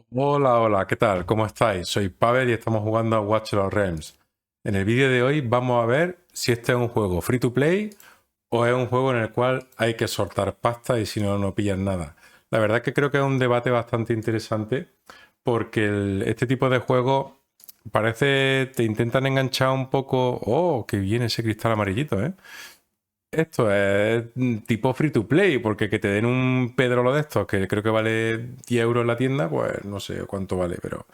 Hola, hola, ¿qué tal? ¿Cómo estáis? Soy Pavel y estamos jugando a Watch the Realms. En el vídeo de hoy vamos a ver si este es un juego free to play o es un juego en el cual hay que soltar pasta y si no, no pillas nada. La verdad es que creo que es un debate bastante interesante porque este tipo de juegos parece te intentan enganchar un poco. ¡Oh, qué bien ese cristal amarillito, eh! Esto es tipo free to play, porque que te den un pedrolo de estos, que creo que vale 10 euros en la tienda, pues no sé cuánto vale, pero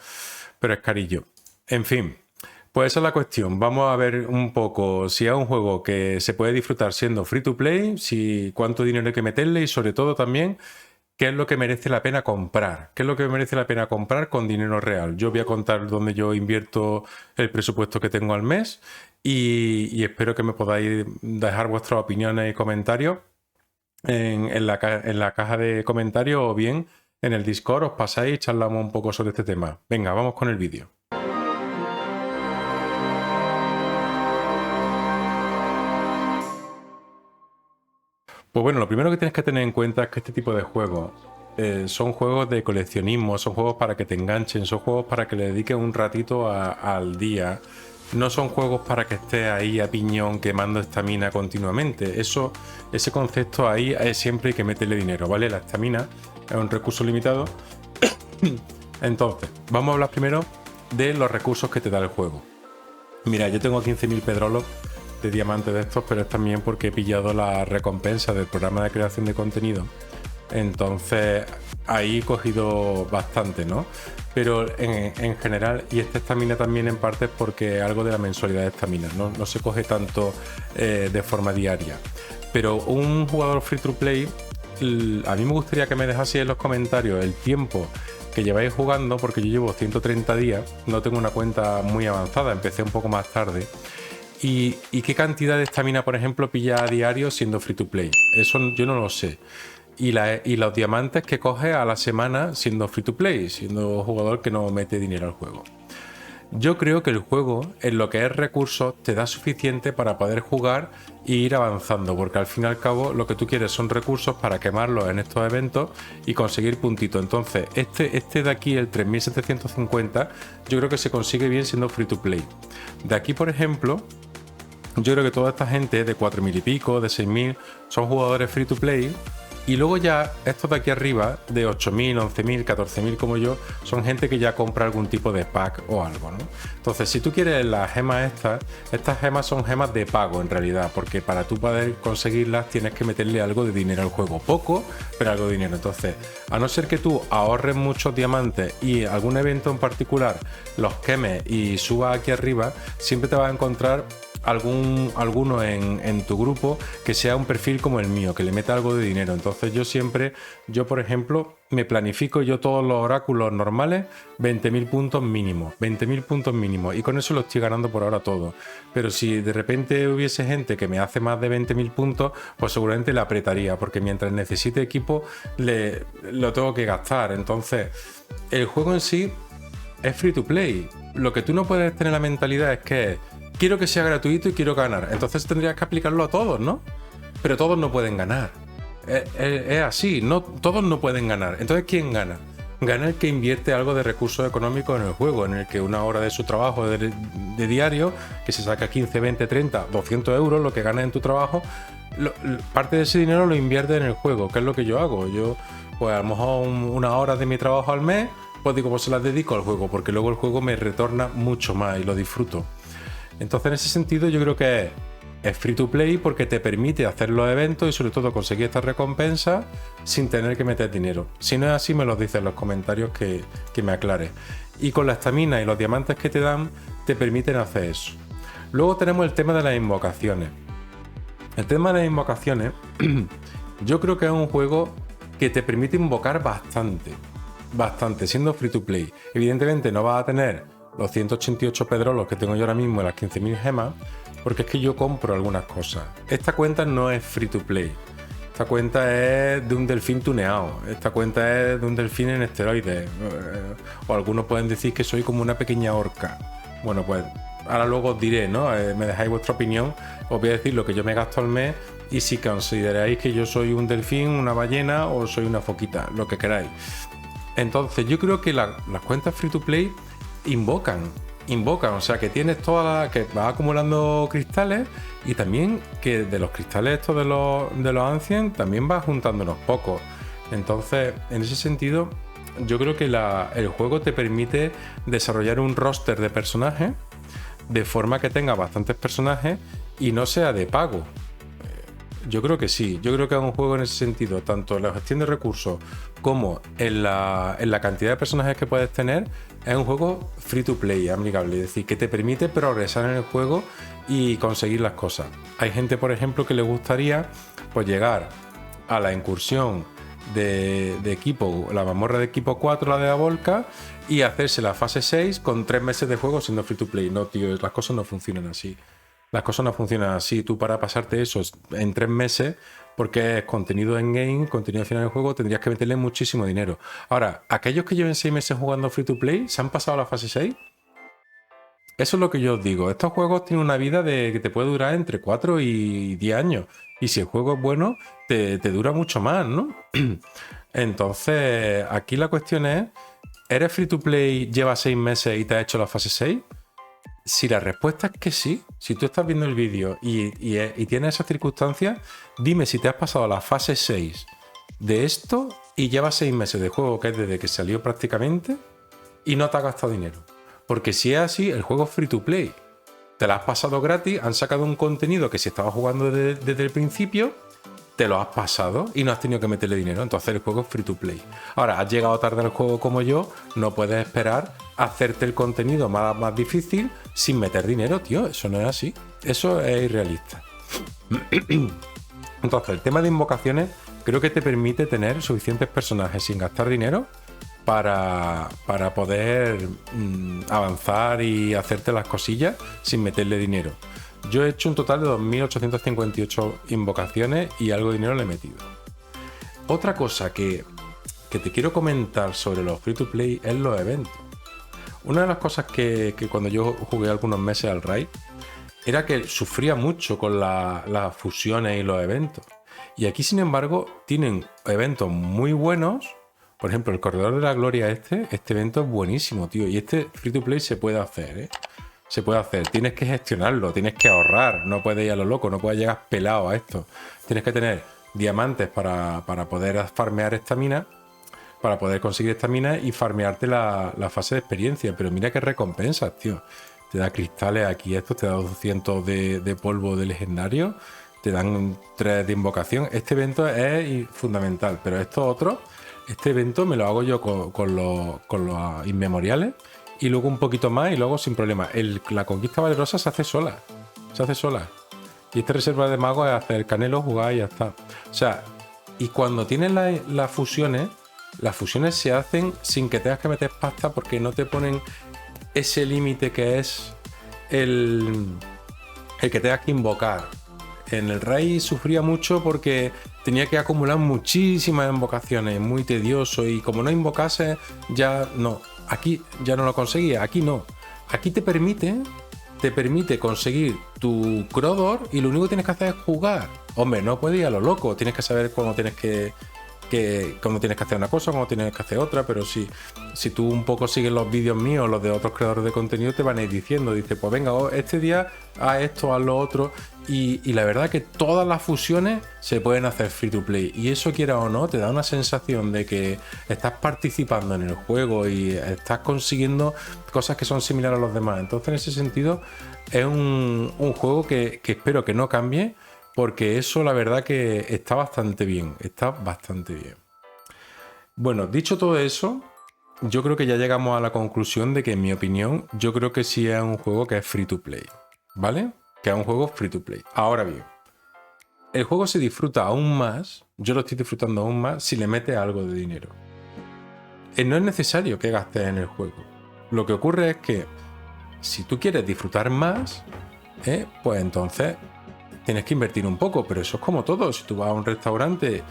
es carillo. En fin, pues esa es la cuestión. Vamos a ver un poco si es un juego que se puede disfrutar siendo free to play, si cuánto dinero hay que meterle y sobre todo también qué es lo que merece la pena comprar. ¿Qué es lo que merece la pena comprar con dinero real? Yo voy a contar dónde yo invierto el presupuesto que tengo al mes y espero que me podáis dejar vuestras opiniones y comentarios en la caja de comentarios o bien en el Discord. Os pasáis y charlamos un poco sobre este tema. Venga, vamos con el vídeo. Pues bueno, lo primero que tienes que tener en cuenta es que este tipo de juegos son juegos de coleccionismo, son juegos para que te enganchen, son juegos para que le dediques un ratito al día. No son juegos para que estés ahí a piñón quemando estamina continuamente. Ese concepto ahí es siempre hay que meterle dinero, ¿vale? La estamina es un recurso limitado. Entonces, vamos a hablar primero de los recursos que te da el juego. Mira, yo tengo 15.000 pedrolos de diamantes de estos, pero es también porque he pillado la recompensa del programa de creación de contenido. Entonces, ahí he cogido bastante, ¿no? Pero en general, y esta estamina también en parte es porque algo de la mensualidad de estamina, no se coge tanto de forma diaria. Pero un jugador free to play, a mí me gustaría que me dejase en los comentarios el tiempo que lleváis jugando, porque yo llevo 130 días, no tengo una cuenta muy avanzada, empecé un poco más tarde. ¿Y qué cantidad de estamina, por ejemplo, pilla a diario siendo free to play? Eso yo no lo sé. Y los diamantes que coge a la semana siendo free to play, siendo jugador que no mete dinero al juego. Yo creo que el juego, en lo que es recursos, te da suficiente para poder jugar e ir avanzando, porque al fin y al cabo lo que tú quieres son recursos para quemarlos en estos eventos y conseguir puntitos. Entonces, este de aquí, el 3750, yo creo que se consigue bien siendo free to play. De aquí, por ejemplo, yo creo que toda esta gente de 4.000 y pico, de 6.000, son jugadores free to play. Y luego ya estos de aquí arriba, de 8.000, 11.000, 14.000 como yo, son gente que ya compra algún tipo de pack o algo, ¿no? Entonces, si tú quieres las gemas estas gemas son gemas de pago en realidad, porque para tú poder conseguirlas tienes que meterle algo de dinero al juego. Poco, pero algo de dinero. Entonces, a no ser que tú ahorres muchos diamantes y algún evento en particular los quemes y subas aquí arriba, siempre te vas a encontrar alguno en tu grupo que sea un perfil como el mío, que le meta algo de dinero. Entonces yo por ejemplo, me planifico yo todos los oráculos normales, 20.000 puntos mínimo, 20.000 puntos mínimo, y con eso lo estoy ganando por ahora todo. Pero si de repente hubiese gente que me hace más de 20.000 puntos, pues seguramente le apretaría, porque mientras necesite equipo, lo tengo que gastar. Entonces, el juego en sí es free to play. Lo que tú no puedes tener la mentalidad es que quiero que sea gratuito y quiero ganar. Entonces tendrías que aplicarlo a todos, ¿no? Pero todos no pueden ganar. Es así, no, todos no pueden ganar. Entonces, ¿quién gana? Gana el que invierte algo de recursos económicos en el juego, en el que una hora de su trabajo de diario, que se saca 15, 20, 30, 200 euros, lo que ganas en tu trabajo, parte de ese dinero lo invierte en el juego, que es lo que yo hago. Yo, pues a lo mejor unas horas de mi trabajo al mes, pues digo, pues se las dedico al juego, porque luego el juego me retorna mucho más y lo disfruto. Entonces, en ese sentido, yo creo que es free to play porque te permite hacer los eventos y sobre todo conseguir estas recompensas sin tener que meter dinero. Si no es así, me lo dices en los comentarios que me aclares. Y con la estamina y los diamantes que te dan, te permiten hacer eso. Luego tenemos el tema de las invocaciones. El tema de las invocaciones, yo creo que es un juego que te permite invocar bastante, siendo free to play. Evidentemente no vas a tener los 188 pedrolos que tengo yo ahora mismo en las 15.000 gemas, porque es que yo compro algunas cosas. Esta cuenta no es free to play. Esta cuenta es de un delfín tuneado. Esta cuenta es de un delfín en esteroides. O algunos pueden decir que soy como una pequeña orca. Bueno, pues ahora luego os diré, ¿no? Me dejáis vuestra opinión. Os voy a decir lo que yo me gasto al mes y si consideráis que yo soy un delfín, una ballena o soy una foquita, lo que queráis. Entonces yo creo que las cuentas free to play invocan, o sea que tienes que vas acumulando cristales y también que de los cristales estos de los Ancients también vas juntando unos pocos. Entonces, en ese sentido, yo creo que el juego te permite desarrollar un roster de personajes de forma que tenga bastantes personajes y no sea de pago. Yo creo que sí, yo creo que es un juego en ese sentido, tanto en la gestión de recursos como en la cantidad de personajes que puedes tener, es un juego free to play, amigable, es decir, que te permite progresar en el juego y conseguir las cosas. Hay gente, por ejemplo, que le gustaría pues llegar a la incursión de equipo, la mazmorra de equipo 4, la de la Volca, y hacerse la fase 6 con 3 meses de juego siendo free to play. No, tío, las cosas no funcionan así. Las cosas no funcionan así. Tú para pasarte eso en 3 meses, porque es contenido en game, contenido final del juego, tendrías que meterle muchísimo dinero. Ahora, aquellos que lleven 6 meses jugando free to play, ¿se han pasado la fase 6? Eso es lo que yo os digo. Estos juegos tienen una vida que te puede durar entre 4 y 10 años. Y si el juego es bueno, te dura mucho más, ¿no? Entonces, aquí la cuestión es, ¿eres free to play, llevas 6 meses y te has hecho la fase 6? Si la respuesta es que sí, si tú estás viendo el vídeo y tienes esas circunstancias, dime si te has pasado la fase 6 de esto y llevas 6 meses de juego, que es desde que salió prácticamente, y no te has gastado dinero. Porque si es así, el juego es free to play. Te lo has pasado gratis, han sacado un contenido que si estabas jugando desde el principio, te lo has pasado y no has tenido que meterle dinero. Entonces el juego es free to play. Ahora, has llegado tarde al juego como yo, no puedes esperar a hacerte el contenido más difícil sin meter dinero, tío. Eso no es así. Eso es irrealista. Entonces, el tema de invocaciones creo que te permite tener suficientes personajes sin gastar dinero para poder avanzar y hacerte las cosillas sin meterle dinero. Yo he hecho un total de 2.858 invocaciones y algo de dinero le he metido. Otra cosa que te quiero comentar sobre los free to play es los eventos. Una de las cosas que cuando yo jugué algunos meses al Raid era que sufría mucho con las fusiones y los eventos. Y aquí, sin embargo, tienen eventos muy buenos. Por ejemplo, el Corredor de la Gloria este evento es buenísimo, tío. Y este free to play se puede hacer, ¿eh? Se puede hacer. Tienes que gestionarlo, tienes que ahorrar. No puedes ir a lo loco, no puedes llegar pelado a esto. Tienes que tener diamantes para poder farmear estamina, para poder conseguir estamina y farmearte la fase de experiencia. Pero mira qué recompensas, tío. Te da cristales aquí, esto te da 200 de polvo de legendario. Te dan 3 de invocación. Este evento es fundamental, pero estos otros... Este evento me lo hago yo con los inmemoriales y luego un poquito más y luego sin problema. La conquista valerosa se hace sola. Y esta reserva de mago es hacer el canelo, jugar y ya está. O sea, y cuando tienes las fusiones se hacen sin que tengas que meter pasta porque no te ponen ese límite que es el que tengas que invocar. En el Raid sufría mucho porque tenía que acumular muchísimas invocaciones, muy tedioso, y como no invocase, ya no. Aquí ya no lo conseguía, aquí no. Aquí te permite conseguir tu Crodor y lo único que tienes que hacer es jugar. Hombre, no puedes ir a lo loco, tienes que saber cómo tienes que hacer una cosa, cómo tienes que hacer otra, pero si tú un poco sigues los vídeos míos, los de otros creadores de contenido, te van a ir diciendo, dice, pues venga, este día haz esto, haz lo otro, y la verdad que todas las fusiones se pueden hacer free to play, y eso, quiera o no, te da una sensación de que estás participando en el juego y estás consiguiendo cosas que son similares a los demás. Entonces, en ese sentido, es un juego que espero que no cambie, porque eso la verdad que está bastante bien, Bueno, dicho todo eso, yo creo que ya llegamos a la conclusión de que, en mi opinión, yo creo que sí es un juego que es free to play, ¿vale? Que es un juego free to play. Ahora bien, el juego se disfruta aún más, yo lo estoy disfrutando aún más si le metes algo de dinero. No es necesario que gastes en el juego. Lo que ocurre es que si tú quieres disfrutar más, pues entonces tienes que invertir un poco, pero eso es como todo. Si tú vas a un restaurante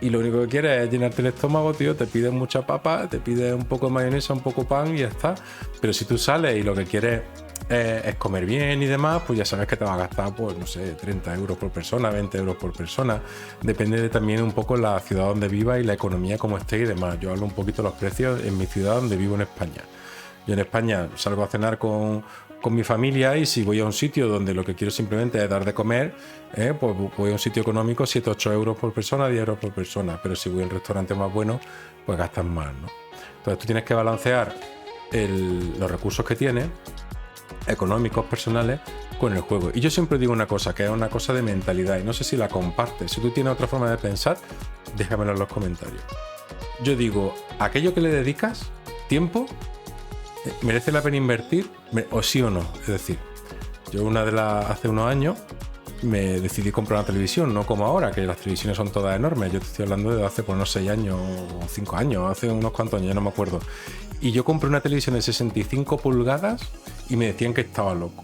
Y lo único que quieres es llenarte el estómago, tío, te pides mucha papa, te pides un poco de mayonesa, un poco de pan y ya está. Pero si tú sales y lo que quieres es comer bien y demás, pues ya sabes que te vas a gastar, pues no sé, 30 euros por persona, 20 euros por persona. Depende también un poco la ciudad donde vivas y la economía como esté y demás. Yo hablo un poquito de los precios en mi ciudad donde vivo en España. Yo en España salgo a cenar con mi familia y si voy a un sitio donde lo que quiero simplemente es dar de comer, pues voy a un sitio económico, 7-8 euros por persona, 10 euros por persona. Pero si voy a un restaurante más bueno, pues gastas más, ¿no? Entonces tú tienes que balancear los recursos que tienes, económicos, personales, con el juego. Y yo siempre digo una cosa, que es una cosa de mentalidad, y no sé si la compartes. Si tú tienes otra forma de pensar, déjamelo en los comentarios. Yo digo, aquello que le dedicas tiempo, ¿merece la pena invertir? ¿O sí o no? Es decir, yo hace unos años me decidí comprar una televisión, no como ahora, que las televisiones son todas enormes. Yo te estoy hablando de hace por unos 6 años o 5 años, hace unos cuantos años, ya no me acuerdo. Y yo compré una televisión de 65 pulgadas y me decían que estaba loco.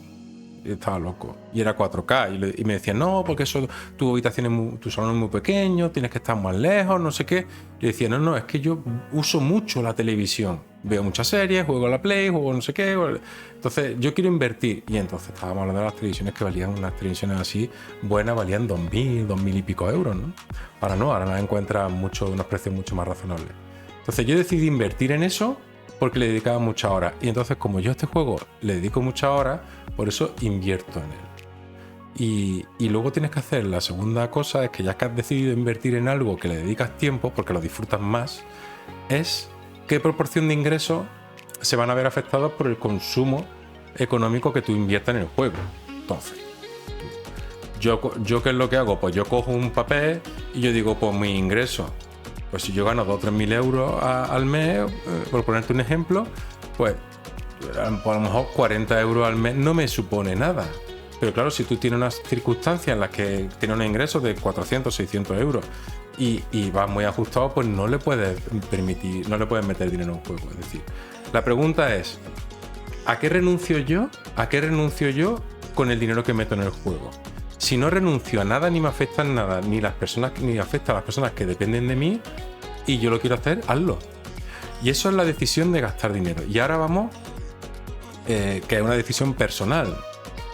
Estaba loco. Y era 4K. Y me decían, no, porque eso, tu habitación tu salón es muy pequeño, tienes que estar más lejos, no sé qué. Y decía, no, es que yo uso mucho la televisión. Veo muchas series, juego a la Play, juego no sé qué. Entonces, yo quiero invertir. Y entonces estábamos hablando de las televisiones que valían, unas televisiones así buenas, valían 2.000 y pico euros, ¿no? Ahora las encuentras unos precios mucho más razonables. Entonces, yo decidí invertir en eso porque le dedicaba muchas horas. Y entonces, como yo a este juego le dedico muchas horas, por eso invierto en él. Y luego tienes que hacer la segunda cosa, es que ya que has decidido invertir en algo que le dedicas tiempo, porque lo disfrutas más, es qué proporción de ingresos se van a ver afectados por el consumo económico que tú inviertas en el juego. Entonces, yo ¿qué es lo que hago? Pues yo cojo un papel y yo digo, pues mi ingreso, pues si yo gano 2 o 3 mil euros al mes, por ponerte un ejemplo, pues a lo mejor 40 euros al mes no me supone nada. Pero claro, si tú tienes unas circunstancias en las que tienes un ingreso de 400, 600 euros y vas muy ajustado, pues no le puedes permitir, no le puedes meter dinero en un juego. Es decir, la pregunta es, ¿a qué renuncio yo? ¿A qué renuncio yo con el dinero que meto en el juego? Si no renuncio a nada ni me afecta en nada, ni afecta a las personas que dependen de mí y yo lo quiero hacer, hazlo. Y eso es la decisión de gastar dinero. Y ahora vamos, que es una decisión personal,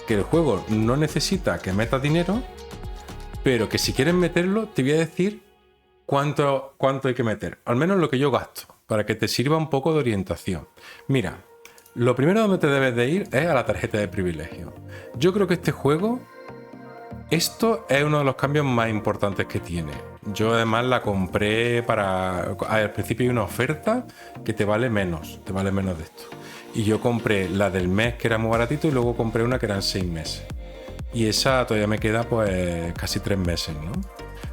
que el juego no necesita que metas dinero, pero que si quieres meterlo, te voy a decir cuánto hay que meter. Al menos lo que yo gasto, para que te sirva un poco de orientación. Mira, lo primero donde te debes de ir es a la tarjeta de privilegio. Yo creo que este juego, esto es uno de los cambios más importantes que tiene. Yo además la compré al principio hay una oferta que te vale menos de esto. Y yo compré la del mes, que era muy baratito, y luego compré una que eran 6 meses. Y esa todavía me queda pues casi 3 meses, ¿no?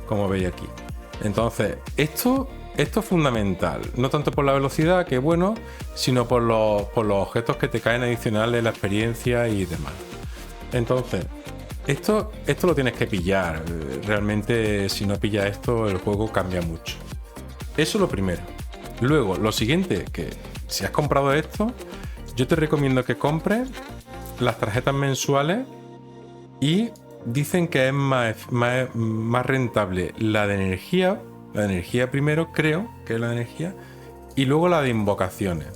Como veis aquí. Entonces, esto es fundamental. No tanto por la velocidad, que es bueno, sino por los objetos que te caen adicionales, la experiencia y demás. Entonces, esto lo tienes que pillar. Realmente, si no pillas esto, el juego cambia mucho. Eso es lo primero. Luego, lo siguiente, que si has comprado esto, yo te recomiendo que compres las tarjetas mensuales y dicen que es más rentable la de energía primero, creo que es la de energía, y luego la de invocaciones.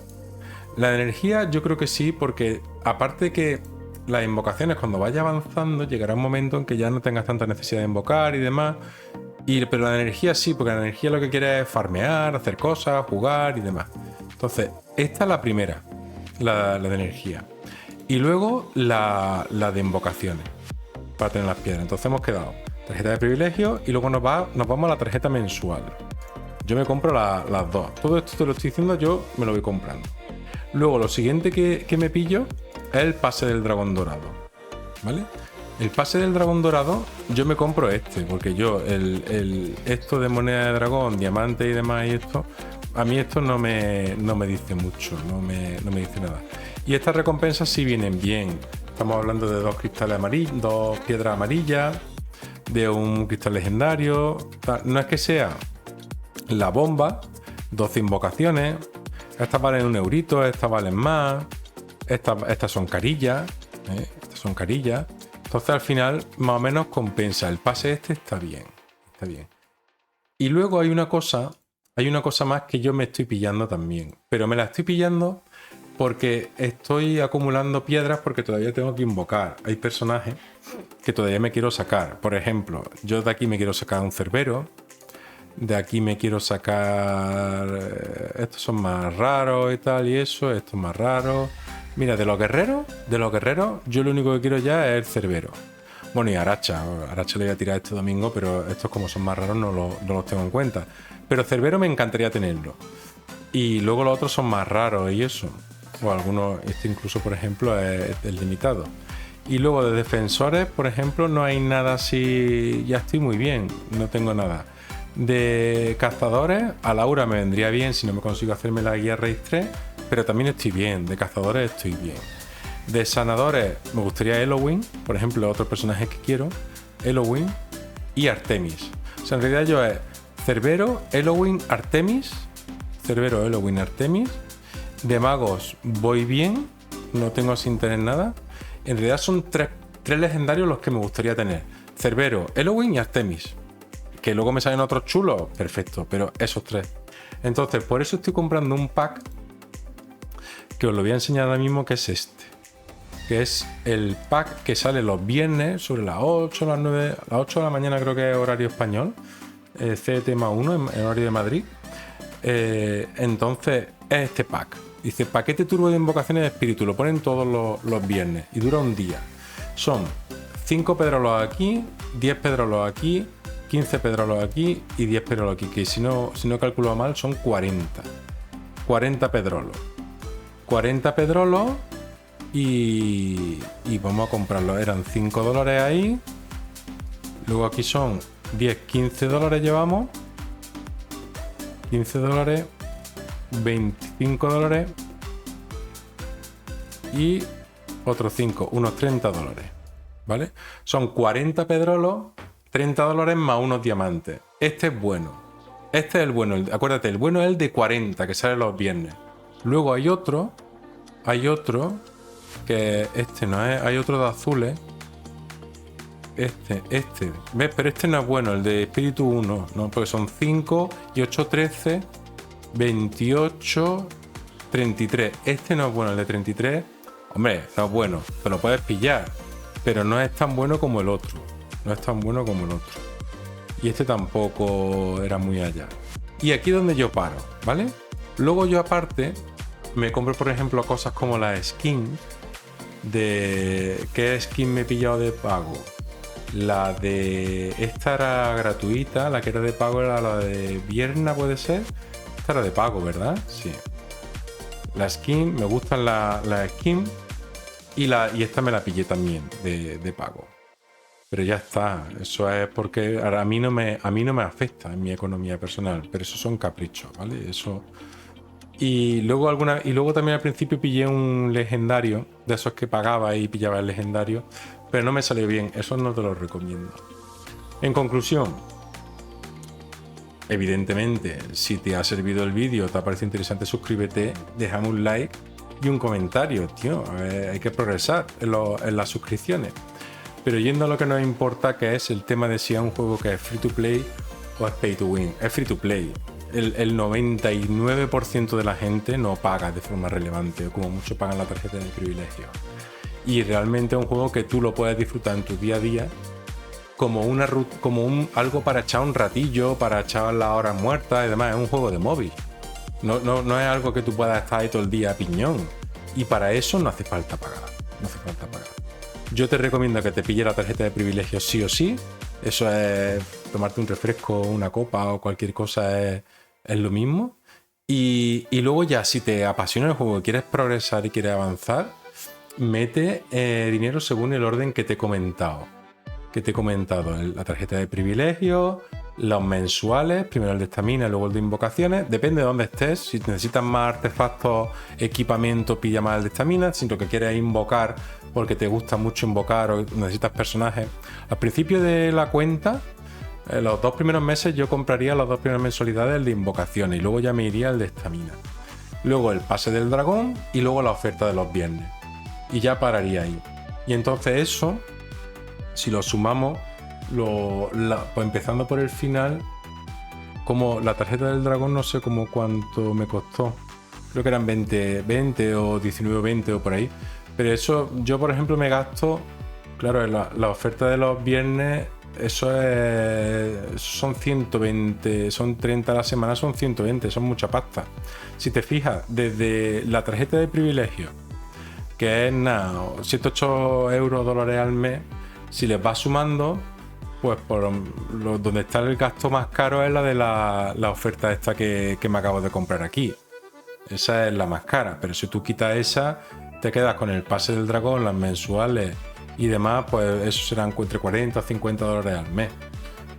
La de energía yo creo que sí, porque aparte de que las invocaciones cuando vaya avanzando llegará un momento en que ya no tengas tanta necesidad de invocar y demás, pero la de energía sí, porque la energía lo que quiere es farmear, hacer cosas, jugar y demás. Entonces, esta es la primera, la de energía. Y luego la de invocaciones, para tener las piedras. Entonces hemos quedado tarjeta de privilegio y luego nos vamos a la tarjeta mensual. Yo me compro las dos. Todo esto te lo estoy diciendo, yo me lo voy comprando. Luego lo siguiente que me pillo es el pase del dragón dorado, ¿vale? El pase del dragón dorado, yo me compro porque yo esto de moneda de dragón, diamante y demás, y esto, a mí esto no me dice mucho, no me dice nada. Y estas recompensas sí vienen bien. Estamos hablando de 2 cristales amarillos, 2 piedras amarillas, de un cristal legendario. No es que sea la bomba, 12 invocaciones. Estas valen 1 eurito, estas valen más. Estas son carillas, estas son carillas. Entonces al final más o menos compensa. El pase está bien, está bien. Y luego hay una cosa más que yo me estoy pillando también. Pero me la estoy pillando porque estoy acumulando piedras porque todavía tengo que invocar. Hay personajes que todavía me quiero sacar. Por ejemplo, yo de aquí me quiero sacar un cerbero. De aquí me quiero sacar... estos son más raros y tal y eso. Esto es más raro. Mira, de los guerreros, yo lo único que quiero ya es el cerbero. Bueno, y Aracha le voy a tirar este domingo, pero estos como son más raros no los tengo en cuenta. Pero cerbero me encantaría tenerlo. Y luego los otros son más raros y eso. O algunos, este incluso por ejemplo es limitado. Y luego de defensores, por ejemplo, no hay nada así, ya estoy muy bien, no tengo nada. De cazadores, a Laura me vendría bien si no me consigo hacerme la guía Raid 3, pero también estoy bien, de cazadores estoy bien. De sanadores me gustaría Elowen, por ejemplo, otro personaje que quiero, Elowen y Artemis. O sea, en realidad yo es Cerbero, Elowen, Artemis. Cerbero, Elowen, Artemis. De magos voy bien, no tengo sin tener nada. En realidad son tres legendarios los que me gustaría tener. Cerbero, Elowen y Artemis. Que luego me salen otros chulos, perfecto, pero esos tres. Entonces, por eso estoy comprando un pack que os lo voy a enseñar ahora mismo, que es este. Que es el pack que sale los viernes sobre las 8, las 9, las 8 de la mañana creo que es horario español. CT+1 en horario de Madrid. Entonces, es este pack. Dice, paquete turbo de invocaciones de espíritu. Lo ponen todos los viernes y dura un día. Son 5 pedrolos aquí, 10 pedrolos aquí, 15 pedrolos aquí y 10 pedrolos aquí. Que si no calculo mal son 40. 40 pedrolos. 40 pedrolos y vamos a comprarlo. Eran $5 ahí. Luego aquí son 10, 15 dólares llevamos. 15 dólares. 25 dólares y otros 5, unos 30 dólares, ¿vale? Son 40 pedrolos, 30 dólares más unos diamantes. Este es bueno. Este es el bueno. Acuérdate, el bueno es el de 40 que sale los viernes. Luego hay otro que este no es, hay otro de azules. Este, ¿ves? Pero este no es bueno, el de espíritu 1, ¿no? Porque son 5 y 8, 13, 28, 33. Este no es bueno, el de 33. Hombre, no es bueno, te lo puedes pillar, pero no es tan bueno como el otro. Y este tampoco era muy allá. Y aquí es donde yo paro, ¿vale? Luego yo aparte me compro, por ejemplo, cosas como la skin de... ¿Qué skin me he pillado de pago? La de... Esta era gratuita, la que era de pago era la de Vierna, ¿puede ser? Esta era de pago, ¿verdad? Sí. La skin, me gustan la skin y esta me la pillé también de pago. Pero ya está, eso es porque a mí no me afecta en mi economía personal, pero eso son caprichos, ¿vale? Eso. Y luego también al principio pillé un legendario, de esos que pagaba y pillaba el legendario, pero no me salió bien, eso no te lo recomiendo. En conclusión, evidentemente, si te ha servido el vídeo, te ha parecido interesante, suscríbete, déjame un like y un comentario, tío. Hay que progresar en las suscripciones. Pero yendo a lo que nos importa, que es el tema de si es un juego que es free to play o es pay to win. Es free to play. El 99% de la gente no paga de forma relevante, o como mucho pagan la tarjeta de privilegio. Y realmente es un juego que tú lo puedes disfrutar en tu día a día como algo para echar un ratillo, para echar las horas muertas y demás. Es un juego de móvil. No es algo que tú puedas estar ahí todo el día a piñón. Y para eso no hace falta pagar. Yo te recomiendo que te pille la tarjeta de privilegio sí o sí. Eso es tomarte un refresco, una copa o cualquier cosa, es lo mismo. Y luego ya, si te apasiona el juego y quieres progresar y quieres avanzar, mete dinero según el orden que te he comentado. La tarjeta de privilegio, los mensuales, primero el de estamina, luego el de invocaciones. Depende de dónde estés. Si necesitas más artefactos, equipamiento, pilla más el de estamina. Si lo que quieres invocar porque te gusta mucho invocar o necesitas personajes. Al principio de la cuenta, los 2 primeros meses yo compraría las 2 primeras mensualidades el de invocaciones y luego ya me iría el de estamina. Luego el pase del dragón y luego la oferta de los viernes. Y ya pararía ahí. Y entonces eso, si lo sumamos, pues empezando por el final, como la tarjeta del dragón, no sé como cuánto me costó. Creo que eran 20 o 19 o 20 o por ahí. Pero eso, yo por ejemplo me gasto, claro, en la oferta de los viernes, son 120, son 30 a la semana, son 120, son mucha pasta. Si te fijas, desde la tarjeta de privilegio, que es nada, 7-8 euros, dólares al mes, si les vas sumando, pues donde está el gasto más caro es la de la oferta esta que me acabo de comprar aquí. Esa es la más cara, pero si tú quitas esa, te quedas con el pase del dragón, las mensuales y demás, pues eso serán entre 40 a 50 dólares al mes.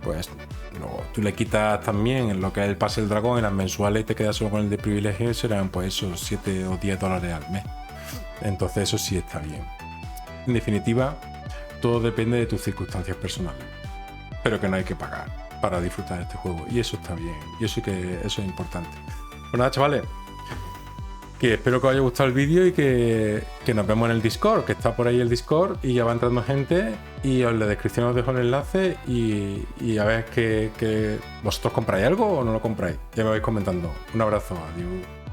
Pues luego tú le quitas también lo que es el pase del dragón y las mensuales y te quedas solo con el de privilegio, serán pues esos 7 o 10 dólares al mes. Entonces eso sí está bien. En definitiva, todo depende de tus circunstancias personales, pero que no hay que pagar para disfrutar de este juego, y eso está bien, y eso es importante. Pues nada, chavales, que espero que os haya gustado el vídeo y que nos vemos en el Discord, que está por ahí el Discord y ya va entrando gente, y en la descripción os dejo el enlace y a ver que vosotros compráis algo o no lo compráis, ya me vais comentando. Un abrazo, adiós.